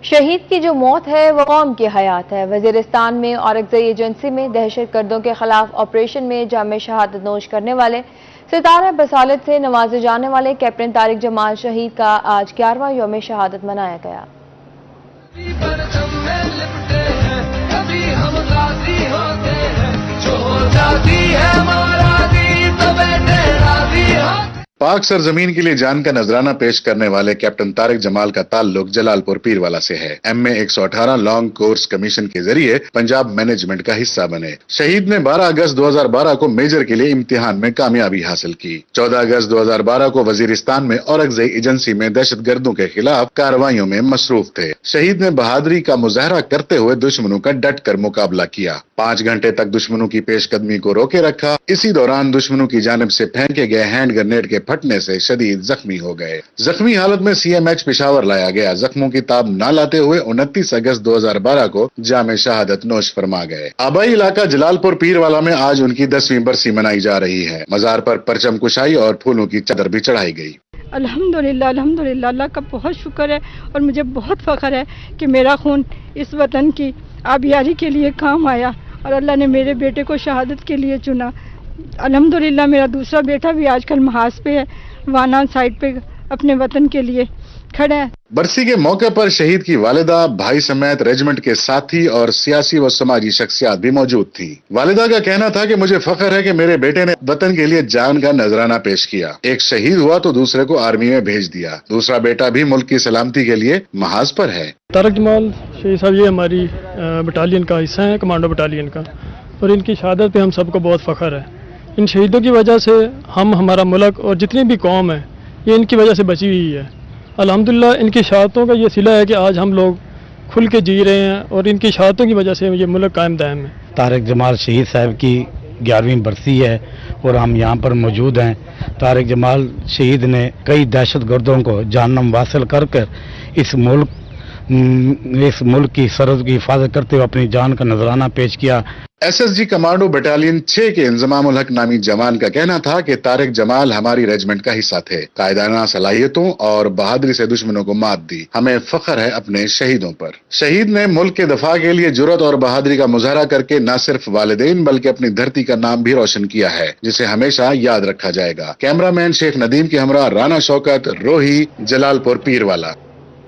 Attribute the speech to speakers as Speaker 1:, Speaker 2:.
Speaker 1: شہید کی جو موت ہے وہ قوم کی حیات ہے۔ وزیرستان میں اورکزئی ایجنسی میں دہشت گردوں کے خلاف آپریشن میں جامِ شہادت نوش کرنے والے ستارہ بصالت سے نوازے جانے والے کیپٹن طارق جمال شہید کا آج 11واں یوم شہادت منایا گیا۔
Speaker 2: پاک سرزمین کے لیے جان کا نذرانہ پیش کرنے والے کیپٹن طارق جمال کا تعلق جلال پور پیروالا سے ہے۔ MA 118 لانگ کورس کمیشن کے ذریعے پنجاب مینجمنٹ کا حصہ بنے۔ شہید نے 12 اگست 2012 کو میجر کے لیے امتحان میں کامیابی حاصل کی۔ 14 اگست 2012 کو وزیرستان میں اورکزئی ایجنسی میں دہشت گردوں کے خلاف کارروائیوں میں مصروف تھے۔ شہید نے بہادری کا مظاہرہ کرتے ہوئے دشمنوں کا ڈٹ کر مقابلہ کیا۔ 5 گھنٹے تک دشمنوں کی پیش قدمی کو روکے رکھا۔ اسی دوران دشمنوں کی جانب سے پھینکے گئے ہینڈ گرنیڈ کے پھٹنے سے شدید زخمی ہو گئے۔ زخمی حالت میں CMH پشاور لایا گیا۔ زخموں کی تاب نہ لاتے ہوئے 29 اگست 2012 کو جامِ شہادت نوش فرما گئے۔ آبائی علاقہ جلال پور پیروالا میں آج ان کی 10ویں برسی منائی جا رہی ہے۔ مزار پر پرچم کشائی اور پھولوں کی چادر بھی چڑھائی گئی۔
Speaker 3: الحمدللہ اللہ کا بہت شکر ہے اور مجھے بہت فخر ہے کہ میرا خون اس وطن کی آبیاری کے لیے کام آیا اور اللہ نے میرے بیٹے کو شہادت کے لیے چنا۔ الحمدللہ میرا دوسرا بیٹا بھی آج کل محاذ پہ ہے، وانا سائٹ پہ اپنے وطن کے لیے کھڑا ہے۔
Speaker 2: برسی کے موقع پر شہید کی والدہ، بھائی سمیت ریجمنٹ کے ساتھی اور سیاسی و سماجی شخصیات بھی موجود تھیں۔ والدہ کا کہنا تھا کہ مجھے فخر ہے کہ میرے بیٹے نے وطن کے لیے جان کا نذرانہ پیش کیا۔ ایک شہید ہوا تو دوسرے کو آرمی میں بھیج دیا، دوسرا بیٹا بھی ملک کی سلامتی کے لیے محاذ پر ہے۔
Speaker 4: طارق جمال شہید صاحب یہ ہماری بٹالین کا حصہ ہیں، کمانڈو بٹالین کا، اور ان کی شہادت پہ ہم سب کو بہت فخر ہے۔ ان شہیدوں کی وجہ سے ہمارا ملک اور جتنی بھی قوم ہے یہ ان کی وجہ سے بچی ہوئی ہے۔ الحمدللہ ان کی شہادتوں کا یہ صلہ ہے کہ آج ہم لوگ کھل کے جی رہے ہیں اور ان کی شہادتوں کی وجہ سے یہ ملک قائم دائم ہے۔
Speaker 5: طارق جمال شہید صاحب کی 11ویں برسی ہے اور ہم یہاں پر موجود ہیں۔ طارق جمال شہید نے کئی دہشت گردوں کو جہنم واصل کر اس ملک کی سرحد کی حفاظت کرتے ہوئے اپنی جان کا نذرانہ پیش کیا۔
Speaker 2: SSG کمانڈو بٹالین 6 کے انضمام الحق نامی جوان کا کہنا تھا کہ طارق جمال ہماری ریجمنٹ کا حصہ تھے۔ قائدانہ صلاحیتوں اور بہادری سے دشمنوں کو مات دی۔ ہمیں فخر ہے اپنے شہیدوں پر۔ شہید نے ملک کے دفاع کے لیے جرأت اور بہادری کا مظاہرہ کر کے نہ صرف والدین بلکہ اپنی دھرتی کا نام بھی روشن کیا ہے، جسے ہمیشہ یاد رکھا جائے گا۔ کیمرہ مین شیخ ندیم کے ہمراہ رانا شوکت، روہی، جلال پور پیروالا۔